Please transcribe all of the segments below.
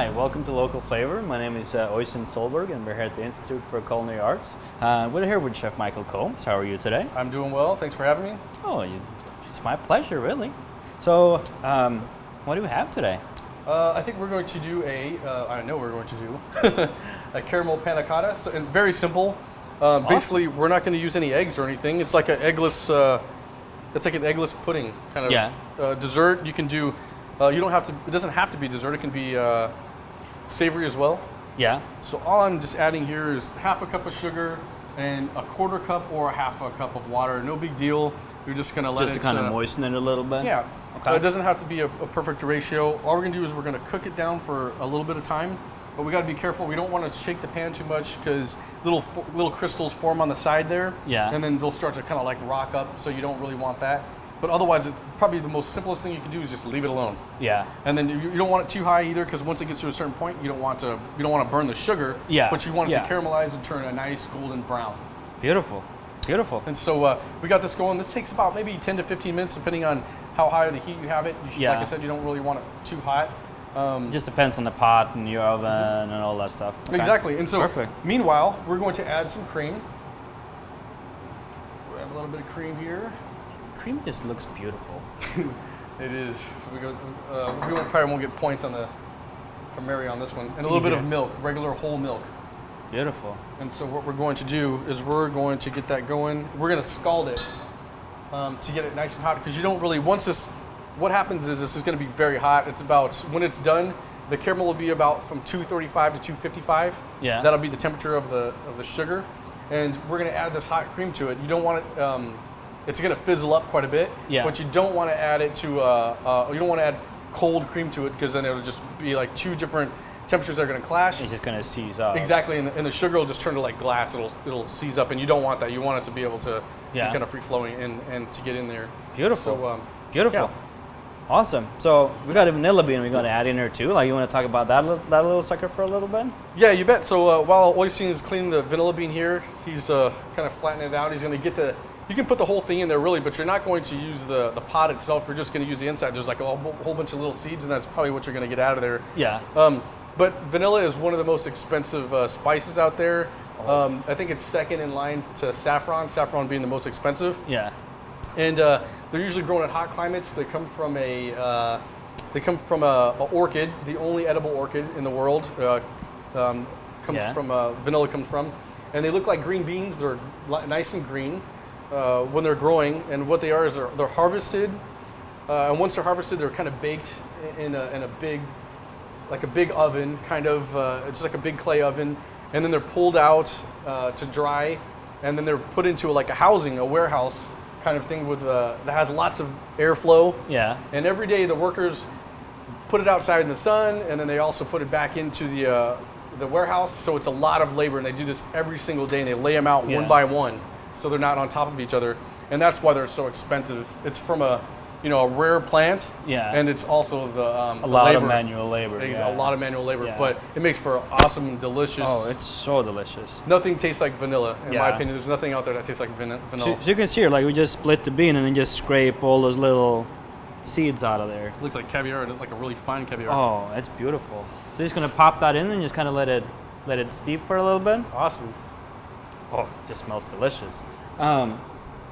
Hi, welcome to Local Flavor. My name is Oystein Solberg, and we're here at the Institute for Culinary Arts. We're here with Chef Michael Combs. How are you today? I'm doing well. Thanks for having me. Oh, it's my pleasure, really. So, what do we have today? I think we're going to do I know we're going to do a caramel panna cotta. So, and very simple. Basically, we're not going to use any eggs or anything. It's like an eggless. It's like an eggless pudding kind of dessert. You can do. You don't have to. It doesn't have to be dessert. It can be savory as well. Yeah. So all I'm just adding here is half a cup of sugar and a quarter cup or a half a cup of water. No big deal. You're just gonna let just to kind of moisten it a little bit. Yeah. Okay. It doesn't have to be a perfect ratio. All we're gonna do is we're gonna cook it down for a little bit of time. But we got to be careful. We don't want to shake the pan too much because little crystals form on the side there. Yeah. And then they'll start to kind of like rock up. So you don't really want that. But otherwise, probably the most simplest thing you can do is just leave it alone. Yeah. And then you don't want it too high either, because once it gets to a certain point, you don't want to burn the sugar. Yeah. But you want it to caramelize and turn a nice golden brown. Beautiful. Beautiful. And so we got this going. This takes about maybe 10 to 15 minutes, depending on how high the heat you have it. You should, like I said, you don't really want it too hot. Just depends on the pot and your oven and all that stuff. Okay. Exactly. And so, perfect. Meanwhile, we're going to add some cream. We have a little bit of cream here. Cream just looks beautiful. It is. So we go. Probably won't get points on from Mary on this one. And a little bit of milk, regular whole milk. Beautiful. And so what we're going to do is we're going to get that going. We're going to scald it to get it nice and hot, because you don't really, what happens is this is going to be very hot. It's about, when it's done, the caramel will be about from 235 to 255. Yeah. That'll be the temperature of the sugar. And we're going to add this hot cream to it. You don't want it, it's going to fizzle up quite a bit. Yeah. But you don't want to add it to, you don't want to add cold cream to it, because then it'll just be like two different temperatures that are going to clash. It's just going to seize up. Exactly, and the sugar will just turn to like glass. It'll seize up, and you don't want that. You want it to be able to be kind of free flowing and to get in there. Beautiful. So, beautiful. Yeah. Awesome. So we got a vanilla bean we're going to add in here too. Like, you want to talk about that little sucker for a little bit? Yeah, you bet. So while Oystein is cleaning the vanilla bean here, he's kind of flattening it out. He's going to get you can put the whole thing in there really, but you're not going to use the pot itself. You're just going to use the inside. There's like a whole bunch of little seeds, and that's probably what you're going to get out of there. Yeah. But vanilla is one of the most expensive spices out there. I think it's second in line to saffron being the most expensive. Yeah. And they're usually grown in hot climates. They come from a orchid, the only edible orchid in the world. Vanilla comes from, and they look like green beans. They're nice and green when they're growing. And what they are is they're harvested, and once they're harvested, they're kind of baked in a big oven, kind of just like a big clay oven, and then they're pulled out to dry, and then they're put into a warehouse kind of thing that has lots of airflow. Yeah. And every day the workers put it outside in the sun, and then they also put it back into the warehouse. So it's a lot of labor, and they do this every single day, and they lay them out one by one, so they're not on top of each other, and that's why they're so expensive. It's from a rare plant. Yeah. And it's also a lot of manual labor. A lot of manual labor, but it makes for awesome, delicious. Oh, it's so delicious. Nothing tastes like vanilla, in my opinion. There's nothing out there that tastes like vanilla. So you can see here, like, we just split the bean and then just scrape all those little seeds out of there. It looks like caviar, like a really fine caviar. Oh, it's beautiful. So you're just gonna pop that in and just kind of let it steep for a little bit. Awesome. Oh, it just smells delicious.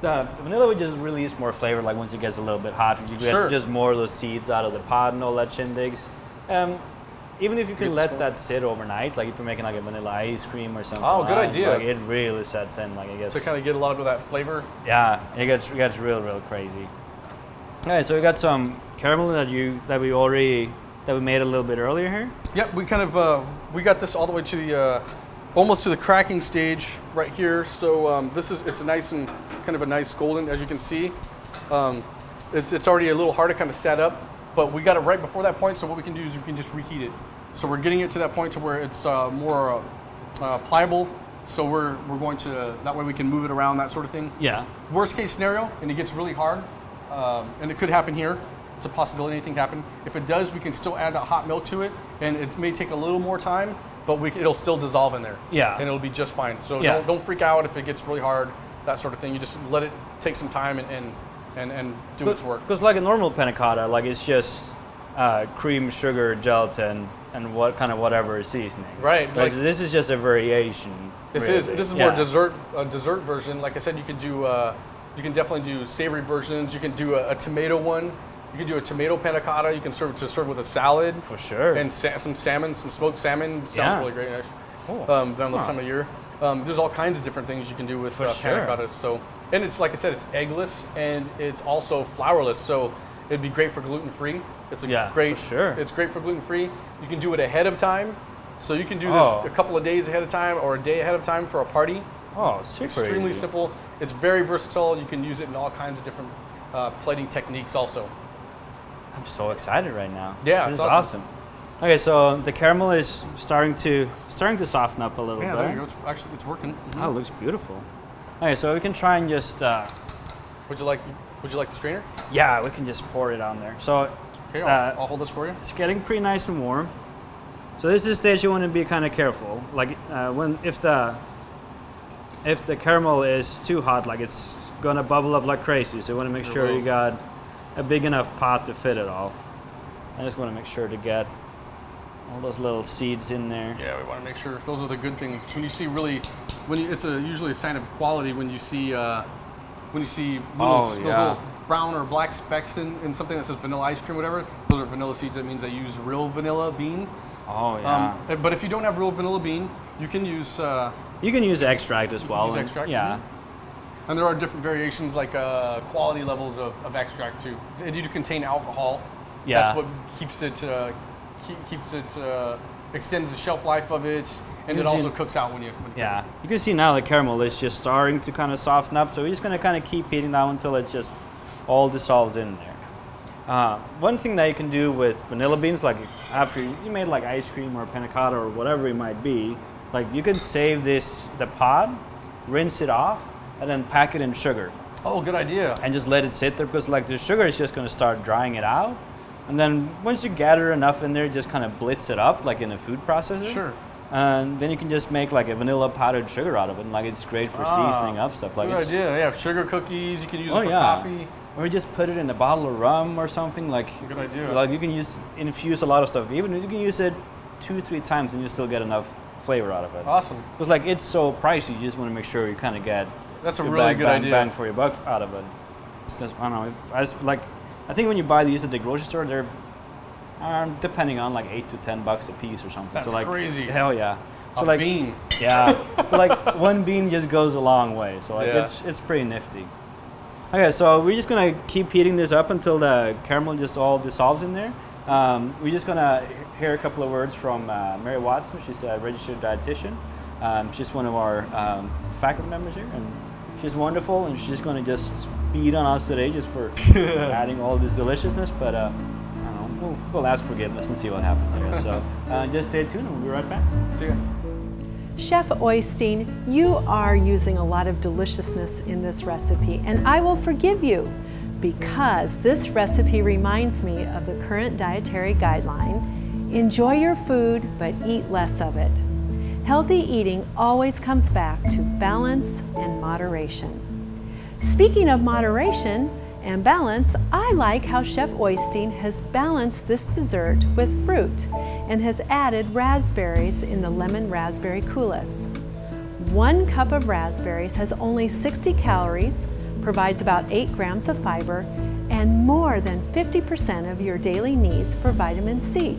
The vanilla would just release more flavor, like once it gets a little bit hot. You get just more of those seeds out of the pot and all that shindigs. Even if you can let that sit overnight, like if you're making like a vanilla ice cream or something. Oh, good idea. Like, it really sets in, like, it gets to kind of get a lot of that flavor. Yeah, it gets real crazy. All right, so we got some caramel that we made a little bit earlier here. Yep, we kind of we got this all the way to the almost to the cracking stage right here. So it's a nice and kind of a nice golden, as you can see. It's already a little hard to kind of set up, but we got it right before that point. So what we can do is we can just reheat it. So we're getting it to that point to where it's more pliable. So we're going to, that way we can move it around, that sort of thing. Yeah. Worst case scenario, and it gets really hard, and it could happen here. It's a possibility anything can happen. If it does, we can still add that hot milk to it, and it may take a little more time, but it'll still dissolve in there. Yeah. And it'll be just fine. So don't freak out if it gets really hard, that sort of thing. You just let it take some time and do its work. Because like a normal panna cotta, like, it's just cream, sugar, gelatin, and what kind of whatever seasoning. Right. Like, so this is just a variation. This really. is more a dessert version. Like I said, you can do you can definitely do savory versions. You can do a tomato one. You can do a tomato panna cotta. You can serve with a salad. For sure. And some salmon, some smoked salmon. Sounds really great, actually. Cool. Around this time of year. There's all kinds of different things you can do with panna cottas. So, and it's like I said, it's eggless and it's also flourless. So it'd be great for gluten-free. It's great. For sure. It's great for gluten-free. You can do it ahead of time. So you can do this a couple of days ahead of time or a day ahead of time for a party. Oh, super Extremely easy. simple. It's very versatile. You can use it in all kinds of different plating techniques also. I'm so excited right now. Yeah, this is awesome. Okay, so the caramel is starting to soften up a little bit. Yeah, there you go. It's working. Mm-hmm. Oh, it looks beautiful. Okay, so we can try and just. Would you like the strainer? Yeah, we can just pour it on there. So. Okay, I'll hold this for you. It's getting pretty nice and warm. So this is the stage you want to be kind of careful. Like if the caramel is too hot, like it's gonna bubble up like crazy. So you want to make sure you got a big enough pot to fit it all. I just want to make sure to get all those little seeds in there. Yeah, we want to make sure those are the good things. When you see it's usually a sign of quality when you see those little brown or black specks in something that says vanilla ice cream, whatever. Those are vanilla seeds. That means they use real vanilla bean. Oh yeah. But if you don't have real vanilla bean, you can use. You can use extract as well. Use extract. Yeah. Mm-hmm. And there are different variations, like quality levels of extract too. They do contain alcohol. Yeah. That's what keeps it extends the shelf life of it, and it also cooks out when you. Yeah. You can see now the caramel is just starting to kind of soften up. So we're just gonna kind of keep heating that until it just all dissolves in there. One thing that you can do with vanilla beans, like after you made like ice cream or panna cotta or whatever it might be, like you can save the pod, rinse it off, and then pack it in sugar. Oh, good idea. And just let it sit there because like the sugar is just going to start drying it out. And then once you gather enough in there, just kind of blitz it up like in a food processor. Sure. And then you can just make like a vanilla powdered sugar out of it. And like it's great for seasoning up stuff. Like good idea. Yeah, sugar cookies. You can use it for coffee. Or just put it in a bottle of rum or something. Like good idea. Like you can infuse a lot of stuff. Even you can use it 2-3 times and you still get enough flavor out of it. Awesome. Because like it's so pricey, you just want to make sure you kind of get that's a really good idea. Bang for your buck out of it. Because I don't know, I think when you buy these at the grocery store, they're depending on like $8 to $10 a piece or something. That's so like crazy. Hell yeah. So a like bean. Yeah. But like one bean just goes a long way. So like it's pretty nifty. Okay, so we're just gonna keep heating this up until the caramel just all dissolves in there. We're just gonna hear a couple of words from Mary Watson. She's a registered dietitian. She's one of our faculty members here, and she's wonderful. And she's gonna just beat on us today just for adding all this deliciousness. But I don't know, we'll ask forgiveness and see what happens here. So just stay tuned, and we'll be right back. See ya. Chef Oystein, you are using a lot of deliciousness in this recipe, and I will forgive you because this recipe reminds me of the current dietary guideline: enjoy your food, but eat less of it. Healthy eating always comes back to balance and moderation. Speaking of moderation and balance, I like how Chef Oystein has balanced this dessert with fruit and has added raspberries in the lemon raspberry coulis. 1 cup of raspberries has only 60 calories, provides about 8 grams of fiber, and more than 50% of your daily needs for vitamin C.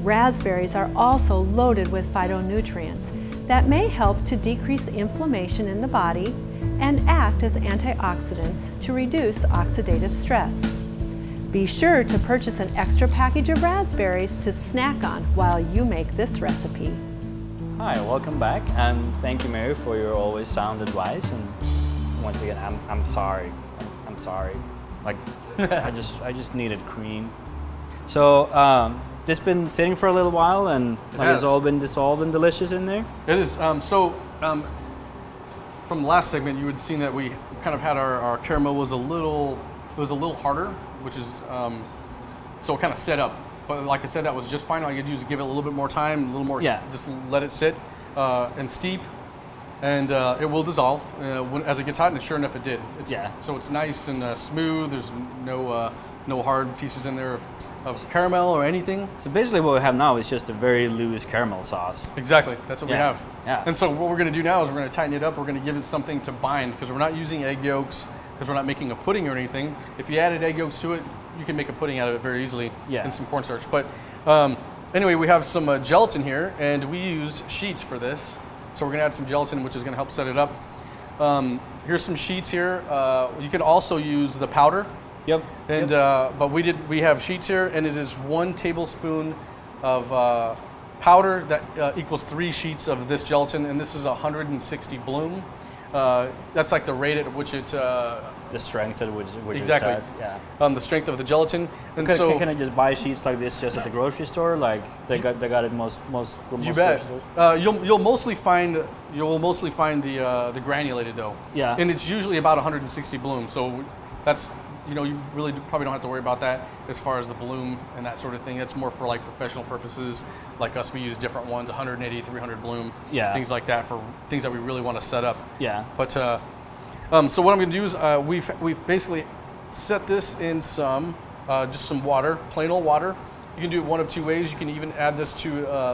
Raspberries are also loaded with phytonutrients that may help to decrease inflammation in the body and act as antioxidants to reduce oxidative stress. Be sure to purchase an extra package of raspberries to snack on while you make this recipe. Hi, welcome back, and thank you, Mary, for your always sound advice. And once again, I'm sorry. I'm sorry. Like, I just needed cream. So this been sitting for a little while, and it's all been dissolved and delicious in there. It is. From the last segment, you had seen that we kind of had our caramel was a little harder, which is so it kind of set up. But like I said, that was just fine. All you had to do is give it a little bit more time, a little more. Yeah. Just let it sit and steep, and it will dissolve as it gets hot. And sure enough, it did. So it's nice and smooth. There's no hard pieces in there. caramel or anything. So basically what we have now is just a very loose caramel sauce. Exactly, that's what we have. Yeah. And so what we're going to do now is we're going to tighten it up. We're going to give it something to bind because we're not using egg yolks because we're not making a pudding or anything. If you added egg yolks to it, you can make a pudding out of it very easily and some cornstarch. But anyway, we have some gelatin here, and we used sheets for this. So we're going to add some gelatin, which is going to help set it up. Here's some sheets here. You can also use the powder. Yep. And but we have sheets here, and it is 1 tablespoon of powder that equals 3 sheets of this gelatin, and this is 160 bloom. That's like the rate at which it. The strength at which exactly. It says, yeah. The strength of the gelatin, and can I just buy sheets like this just at the grocery store? Like they got it most. You bet. You'll mostly find the granulated though. Yeah. And it's usually about 160 bloom, so that's. You really probably don't have to worry about that as far as the bloom and that sort of thing. It's more for like professional purposes. Like us, we use different ones, 180, 300 bloom, things like that for things that we really want to set up. Yeah. But so what I'm going to do is we've basically set this in some just some water, plain old water. You can do it one of 2 ways. You can even add this to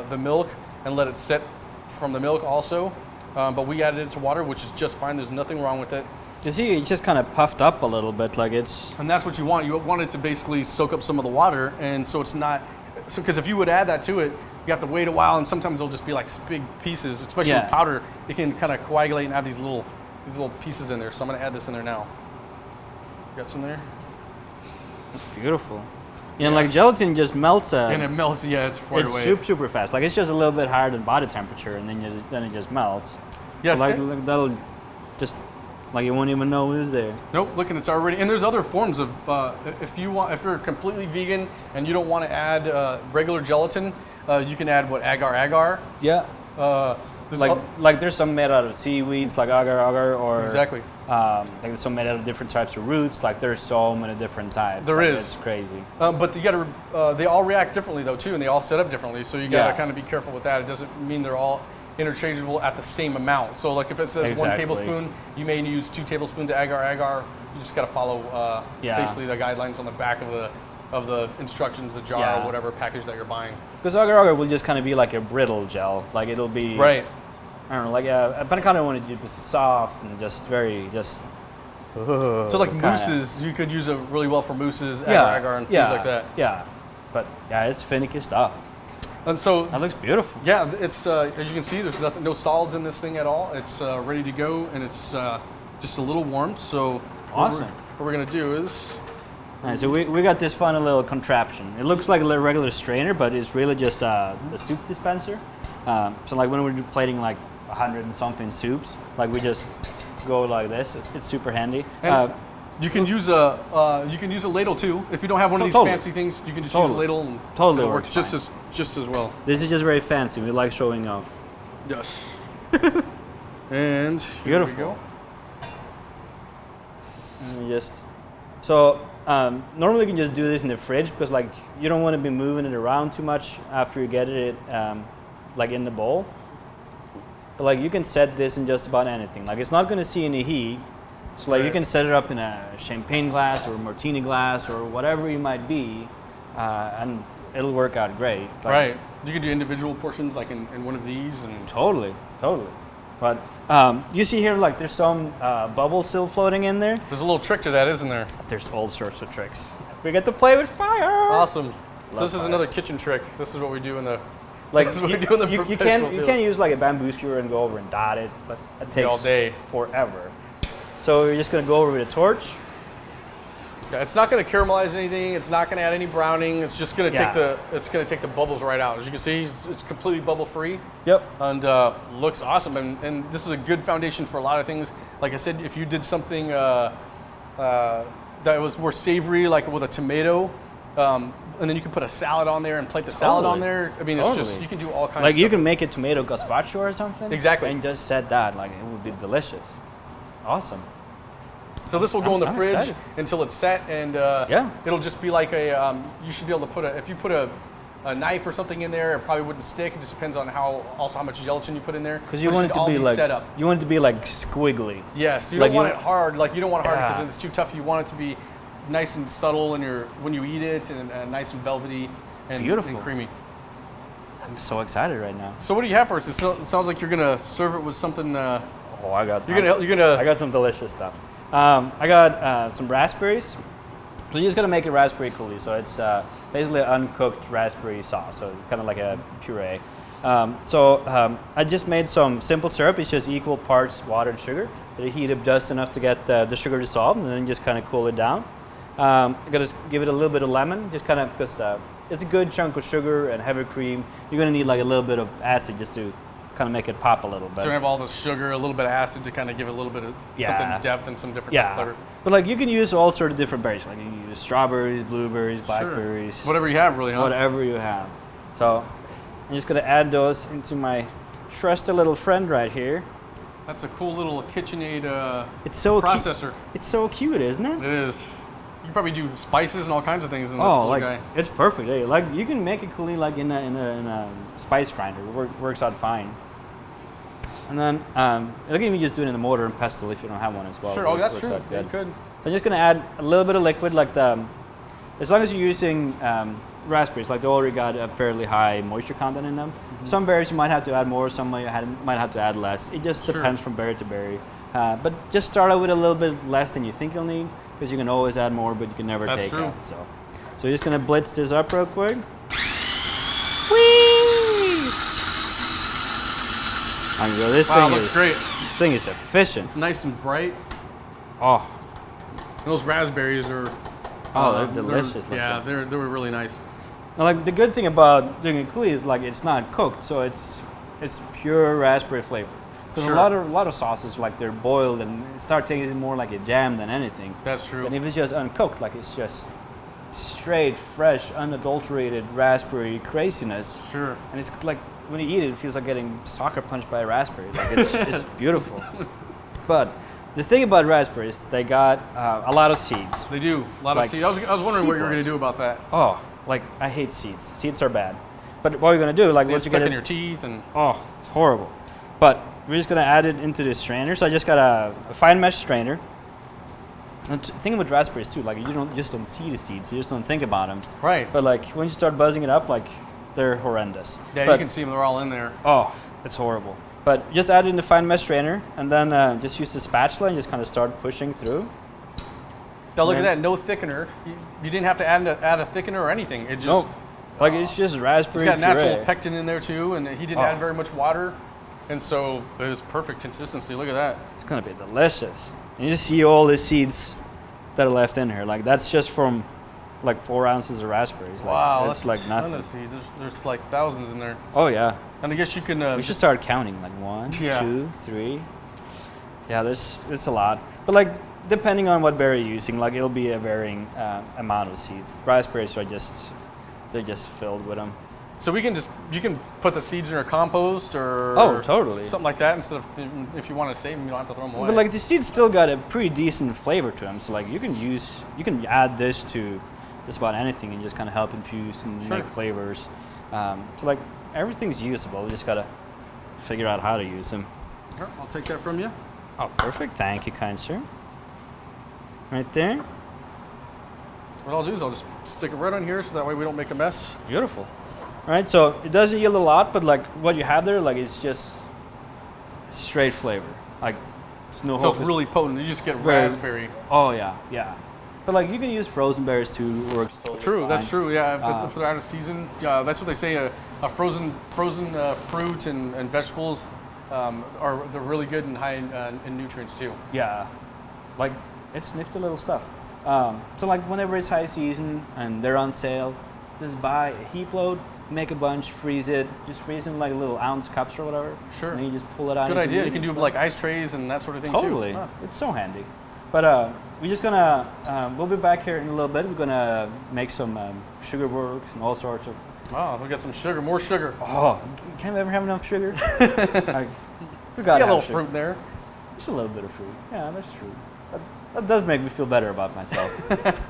the milk and let it set from the milk also. But we added it to water, which is just fine. There's nothing wrong with it. You see, it's just kind of puffed up a little bit, like it's. And that's what you want. You want it to basically soak up some of the water, and so it's not. So because if you would add that to it, you have to wait a while, and sometimes it'll just be like big pieces, especially with powder. It can kind of coagulate and have these little pieces in there. So I'm going to add this in there now. Got some there. It's beautiful. Yeah, like gelatin just melts. And it melts. Yeah, it's right away. It's super fast. Like it's just a little bit higher than body temperature, and then it just melts. Yes. So like that'll just. Like you won't even know who's there. Nope, look, and it's already, and there's other forms of, if you're completely vegan and you don't want to add regular gelatin, you can add agar-agar. Yeah. There's some made out of seaweeds, like agar-agar, or exactly. Like there's some made out of different types of roots. Like there's so many different types. There is. It's crazy. But you gotta, they all react differently though too, and they all set up differently. So you gotta kind of be careful with that. It doesn't mean they're all interchangeable at the same amount. So like if it says 1 tablespoon, you may use 2 tablespoons of agar-agar. You just got to follow basically the guidelines on the back of the instructions, the jar or whatever package that you're buying. Because agar-agar will just kind of be like a brittle gel. Like it'll be right. I don't know, like a Panna Cotta one is just soft and just very so like mousses, you could use it really well for mousses, agar-agar and things like that. Yeah, but it's finicky stuff. And so that looks beautiful. Yeah, it's as you can see, there's no solids in this thing at all. It's ready to go, and it's just a little warm. So awesome. What we're gonna do is. All right, so we got this fun little contraption. It looks like a regular strainer, but it's really just a soup dispenser. So like when we're plating like 100 and something soups, like we just go like this. It's super handy. You can use a ladle too. If you don't have one of these fancy things, you can just use a ladle and it works just as well. This is just very fancy. We like showing off. Yes. And beautiful. Here we go. Normally you can just do this in the fridge because like you don't want to be moving it around too much after you get it like in the bowl. But like you can set this in just about anything. Like it's not going to see any heat. So like you can set it up in a champagne glass or a martini glass or whatever you might be, and it'll work out great. Like, right. You can do individual portions like in one of these. And Totally. But you see here, like there's some bubbles still floating in there. There's a little trick to that, isn't there? There's all sorts of tricks. We get to play with fire. Awesome. So this is another kitchen trick. This is what we do in the. Like you can't use like a bamboo skewer and go over and dot it, but it takes all day forever. So you're just going to go over with a torch. Yeah, it's not going to caramelize anything. It's not going to add any browning. It's just going to take the bubbles right out. As you can see, it's completely bubble free. Yep. And looks awesome. And this is a good foundation for a lot of things. Like I said, if you did something that was more savory, like with a tomato, and then you can put a salad on there and plate the salad on there. I mean, it's just, you can do all kinds of stuff. Like you can make a tomato gazpacho or something. Exactly. And just set that, like it would be delicious. Awesome. So this will go in the fridge until it's set, and it'll just be like a. You should be able to put if you put a knife or something in there, it probably wouldn't stick. It just depends on how much gelatin you put in there. Because you want it to be like set up. You want it to be like squiggly. Yes, you don't want it hard. Like you don't want it hard because it's too tough. You want it to be nice and subtle when you eat it, and nice and velvety and, Beautiful. and creamy. I'm so excited right now. So what do you have for us? It sounds like you're gonna serve it with something. Oh, I got. I I got some delicious stuff. I got some raspberries. So you're just gonna make a raspberry coulis. So it's basically uncooked raspberry sauce, so kind of like a puree. I just made some simple syrup. It's just equal parts water and sugar. That you heat up just enough to get the sugar dissolved, and then just kind of cool it down. I'm gonna give it a little bit of lemon, just kind of because it's a good chunk of sugar and heavy cream. You're gonna need like a little bit of acid just to kind of make it pop a little bit. So you have all the sugar, a little bit of acid to kind of give it a little bit of something depth and some different flavor. But like you can use all sorts of different berries. Like you can use strawberries, blueberries, blackberries. Whatever you have, really, huh? Whatever you have. So I'm just gonna add those into my trusty little friend right here. That's a cool little KitchenAid processor. It's so cute, isn't it? It is. You can probably do spices and all kinds of things in this little guy. It's perfect. Hey, like you can make a coulis like in a spice grinder. It works out fine. And then you can just do it in a mortar and pestle if you don't have one as well. Sure. That's true. Yeah, you could. So I'm just gonna add a little bit of liquid, like as long as you're using raspberries, like they already got a fairly high moisture content in them. Mm-hmm. Some berries you might have to add more, some might have to add less. It just depends from berry to berry. But just start out with a little bit less than you think you'll need, because you can always add more, but you can never take out. So you're just gonna blitz this up real quick. Whee! This thing looks great. This thing is efficient. It's nice and bright. Oh. And those raspberries are. They're delicious. They were really nice. Now, like the good thing about doing a coulis is like it's not cooked, so it's pure raspberry flavor. Because a lot of sauces, like they're boiled and start tasting more like a jam than anything. That's true. And if it's just uncooked, like it's just straight, fresh, unadulterated raspberry craziness. Sure. And it's like when you eat it, it feels like getting sucker punched by a raspberry. Like it's beautiful. But the thing about raspberries, they got a lot of seeds. They do, a lot of seeds. I was wondering what you were going to do about that. Oh, like I hate seeds. Seeds are bad. But what you're going to do, like once you get it in your teeth and it's horrible. But we're just going to add it into this strainer. So I just got a fine mesh strainer. And the thing with raspberries too, like you just don't see the seeds. You just don't think about them. Right. But like when you start buzzing it up, like they're horrendous. Yeah, you can see them. They're all in there. Oh, it's horrible. But just add it in the fine mesh strainer, and then just use the spatula and just kind of start pushing through. Now look at that, no thickener. You didn't have to add a thickener or anything. It just it's just raspberry. It's got puree. natural pectin in there too, and he didn't add very much water, and so it was perfect consistency. Look at that. It's gonna be delicious. And you just see all the seeds that are left in here. Like that's just from like 4 ounces of raspberries. Wow, like, it's like a nothing. ton of seeds. There's like thousands in there. Oh yeah. And I guess you can. We should start counting, like 1, 2, 3. Yeah, it's a lot. But like, depending on what berry you're using, like it'll be a varying amount of seeds. Raspberries are they're just filled with them. So you can put the seeds in your compost or totally something like that instead of, if you want to save them, you don't have to throw them away. But like the seeds still got a pretty decent flavor to them. So like you can add this to just about anything and just kind of help infuse and make flavors. So like everything's usable. We just gotta figure out how to use them. Sure, I'll take that from you. Oh, perfect. Thank you, kind sir. Right there. What I'll do is I'll just stick it right on here so that way we don't make a mess. Beautiful. All right, so it doesn't yield a lot, but like what you have there, like it's just straight flavor. Like it's no. So it's really potent. You just get raspberry. Oh yeah. But like you can use frozen berries too. Works totally fine. That's true. Yeah, if they're out of season, that's what they say. A frozen fruit and vegetables they're really good and high in nutrients too. Yeah, like it's nifty little stuff. So like whenever it's high season and they're on sale, just buy a heap load, make a bunch, freeze it. Just freeze them like little ounce cups or whatever. Sure. And then you just pull it out. Good idea. You can do like ice trays and that sort of thing too. Totally. It's so handy. But we're just gonna, we'll be back here in a little bit. We're gonna make some sugar works and all sorts of. Oh, we got some sugar, more sugar. Oh, can we ever have enough sugar? We got a little fruit there. Just a little bit of fruit. Yeah, that's true. That does make me feel better about myself.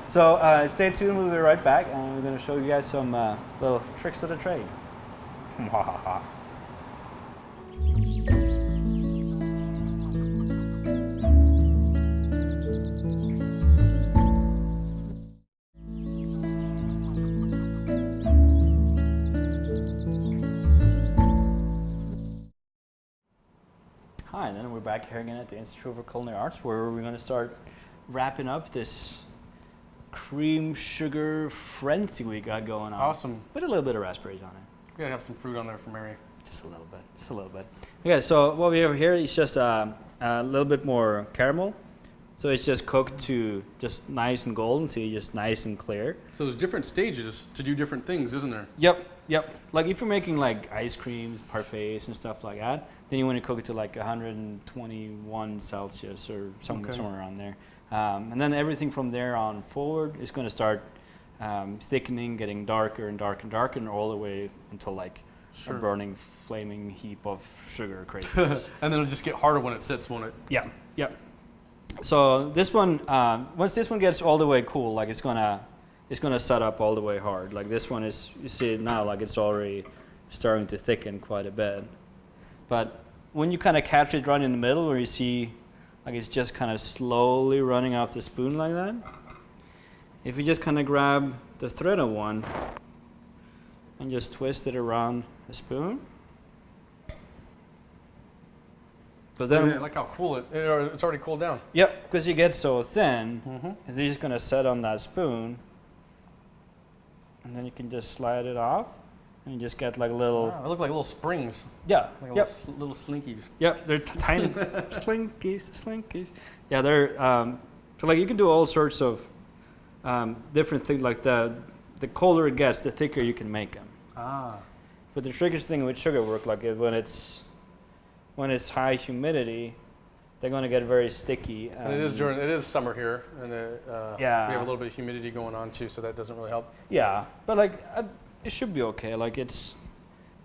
So stay tuned. We'll be right back, and we're gonna show you guys some little tricks of the trade. here again at the Institute for Culinary Arts, where we're going to start wrapping up this cream sugar frenzy we got going on. Awesome. With a little bit of raspberries on it. We gotta have some fruit on there for Mary. Just a little bit, just a little bit. Okay, so what we have here is just a little bit more caramel. So it's just cooked to just nice and golden, so you're just nice and clear. So there's different stages to do different things, isn't there? Yep. Like if you're making like ice creams, parfaits and stuff like that, then you want to cook it to like 121 Celsius or somewhere around there. And then everything from there on forward is going to start thickening, getting darker and darker and darker, and all the way until like a burning, flaming heap of sugar craziness. And then it'll just get harder when it sits, won't it? Yeah. So this one, once this one gets all the way cool, like it's gonna set up all the way hard. Like this one is, you see it now, like it's already starting to thicken quite a bit. But when you kind of catch it right in the middle, where you see like it's just kind of slowly running off the spoon like that, if you just kind of grab the thread of one and just twist it around the spoon. Because then, I like how cool it's already cooled down. Yep, because you get so thin, it's just going to set on that spoon, and then you can just slide it off, and you just get like a little... They look like little springs. Yeah, like little slinkies. Yep, they're tiny slinkies. Yeah, they're... so like you can do all sorts of different things, like the colder it gets, the thicker you can make them. But the trickiest thing with sugar work, like when it's high humidity, they're going to get very sticky. And it is summer here, and we have a little bit of humidity going on too, so that doesn't really help. Yeah, but like it should be okay. Like it's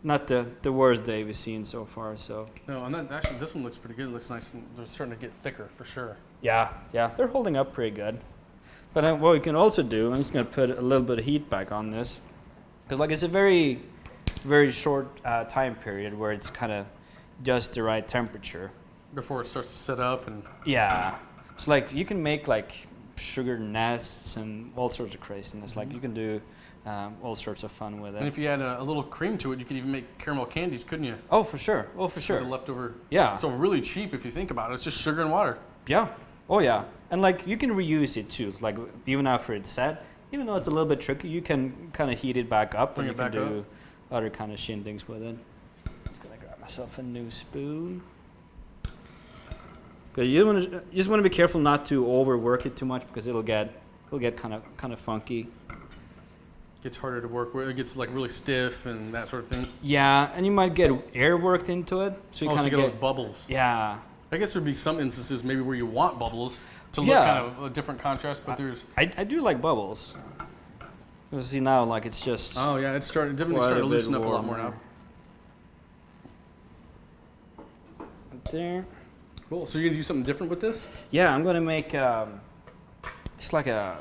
not the worst day we've seen so far. So no, and actually this one looks pretty good. It looks nice, and they're starting to get thicker for sure. Yeah, they're holding up pretty good. But what we can also do, I'm just going to put a little bit of heat back on this, because like it's a very, very short time period where it's kind of just the right temperature before it starts to set up. And yeah, so like you can make like sugar nests and all sorts of craziness. Like you can do all sorts of fun with it. And if you add a little cream to it, you could even make caramel candies, couldn't you? Oh, for sure. The leftover. Yeah. So really cheap if you think about it. It's just sugar and water. Yeah. Oh yeah. And like you can reuse it too. Like even after it's set, even though it's a little bit tricky, you can kind of heat it back up, and you can do other kind of shindigs with it. Myself a new spoon. But you just want to be careful not to overwork it too much, because it'll get kind of funky. Gets harder to work with. It gets like really stiff and that sort of thing. Yeah, and you might get air worked into it, so you kind of get those bubbles. Yeah. I guess there'd be some instances maybe where you want bubbles to look kind of a different contrast, but there's. I do like bubbles. You see now, like it's just. Oh yeah, it's definitely starting to loosen up a lot more now. There. Cool. So you're gonna do something different with this? Yeah, I'm gonna make. It's like I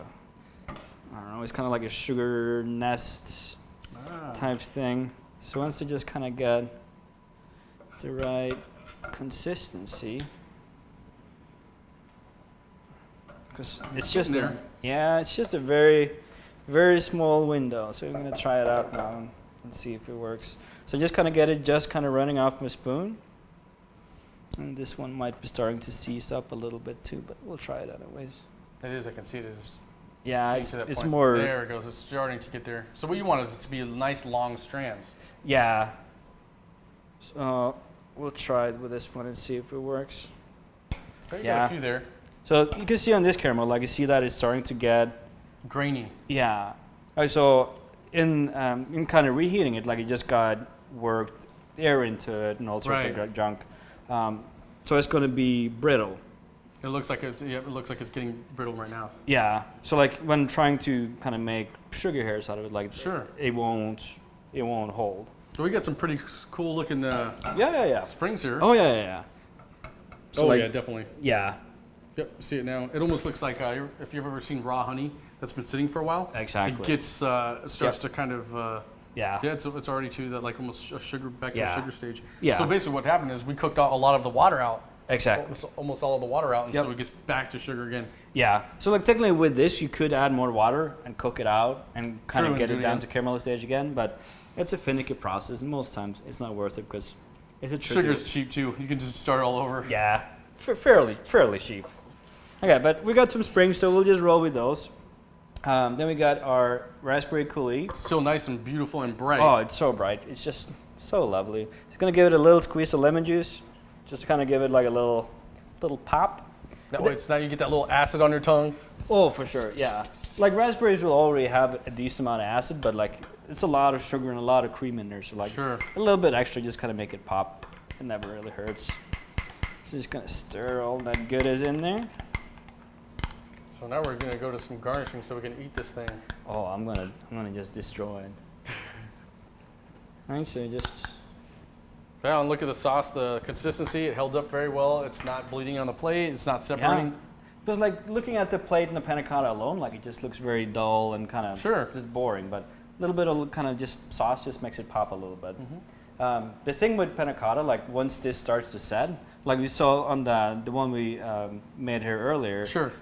don't know. It's kind of like a sugar nest type thing. So once you just kind of get the right consistency, because it's just it's just a very, very small window. So I'm gonna try it out now and see if it works. So just kind of get it just kind of running off my spoon. And this one might be starting to seize up a little bit too, but we'll try it anyways. It is, I can see it is. Yeah, it's more... There it goes, it's starting to get there. So what you want is it to be nice long strands. Yeah. So we'll try it with this one and see if it works. Okay, you got a few there. So you can see on this caramel, like you see that it's starting to get... grainy. Yeah. All right, so in kind of reheating it, like it just got worked air into it and all sorts of junk. So it's going to be brittle. It looks like it's getting brittle right now. Yeah. So like when trying to kind of make sugar hairs out of it, like it won't hold. So we got some pretty cool looking springs here. Oh yeah. So yeah, definitely. Yeah. Yep. See it now. It almost looks like if you've ever seen raw honey that's been sitting for a while. Exactly. It gets starts to kind of. Yeah, it's already to that like almost a sugar to a sugar stage. Yeah. So basically, what happened is we cooked out a lot of the water out. Exactly. Almost all of the water out, and so it gets back to sugar again. Yeah. So like technically with this, you could add more water and cook it out and kind of get it down to caramel stage again, but it's a finicky process, and most times it's not worth it because it's a tricky. Sugar's cheap too. You can just start all over. Yeah. fairly cheap. Okay, but we got some springs, so we'll just roll with those. Then we got our raspberry coulis. It's still nice and beautiful and bright. Oh, it's so bright. It's just so lovely. Just gonna give it a little squeeze of lemon juice, just to kind of give it like a little pop. That way it's not, you get that little acid on your tongue. Oh, for sure, yeah. Like raspberries will already have a decent amount of acid, but like it's a lot of sugar and a lot of cream in there, so like Sure. a little bit extra just kind of make it pop. It never really hurts. So just gonna stir all that goodness in there. So now we're gonna go to some garnishing so we can eat this thing. Oh, I'm gonna just destroy it. Actually, just Yeah, and look at the sauce, the consistency, it held up very well. It's not bleeding on the plate, it's not separating. yeah. Because like looking at the plate and the panna cotta alone, like it just looks very dull and kind of just boring. But a little bit of kind of just sauce just makes it pop a little bit. The thing with panna cotta, like once this starts to set, like we saw on the one we made here earlier. Sure.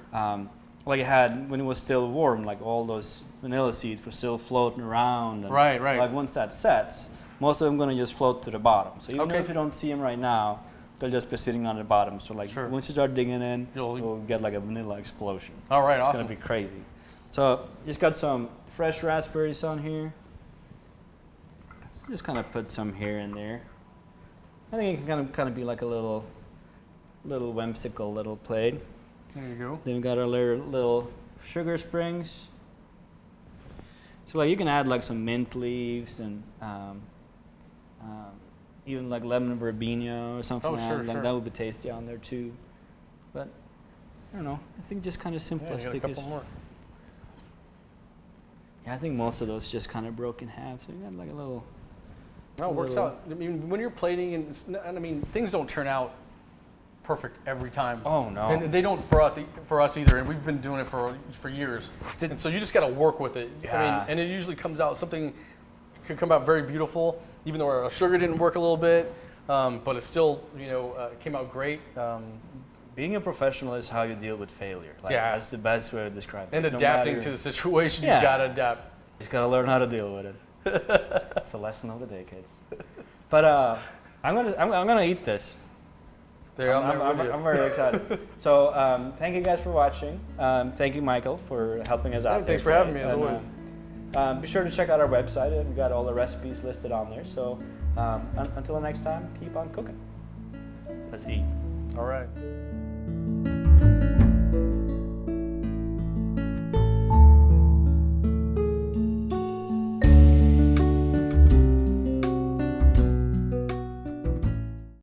Like it had, when it was still warm, like all those vanilla seeds were still floating around. And Right. Like once that sets, most of them going to just float to the bottom. So even if you don't see them right now, they'll just be sitting on the bottom. So like once you start digging in, you'll get like a vanilla explosion. All right, it's awesome. It's going to be crazy. So just got some fresh raspberries on here. So just kind of put some here and there. I think it can kind of be like a little whimsical little plate. There you go. Then we got our little sugar springs. So like you can add like some mint leaves and even like lemon verbena or something. Like that would be tasty on there too. But I don't know. I think just kind of simplistic. Yeah, you got a couple more. Yeah, I think most of those just kind of broke in half. So you got like a little. No, it works out. I mean, when you're plating, and I mean, things don't turn out perfect every time. Oh no. And they don't for us either. And we've been doing it for years. And so you just got to work with it. Yeah. I mean, and it usually comes out something could come out very beautiful, even though our sugar didn't work a little bit, but it still came out great. Being a professional is how you deal with failure. Like, that's the best way to describe it. And adapting to the situation, you got to adapt. You just got to learn how to deal with it. It's a lesson of the day, kids. But I'm gonna eat this. I'm very excited. So thank you guys for watching. Thank you, Michael, for helping us out. Thanks for having me, as always. Be sure to check out our website. We've got all the recipes listed on there. So until the next time, keep on cooking. Let's eat. All right.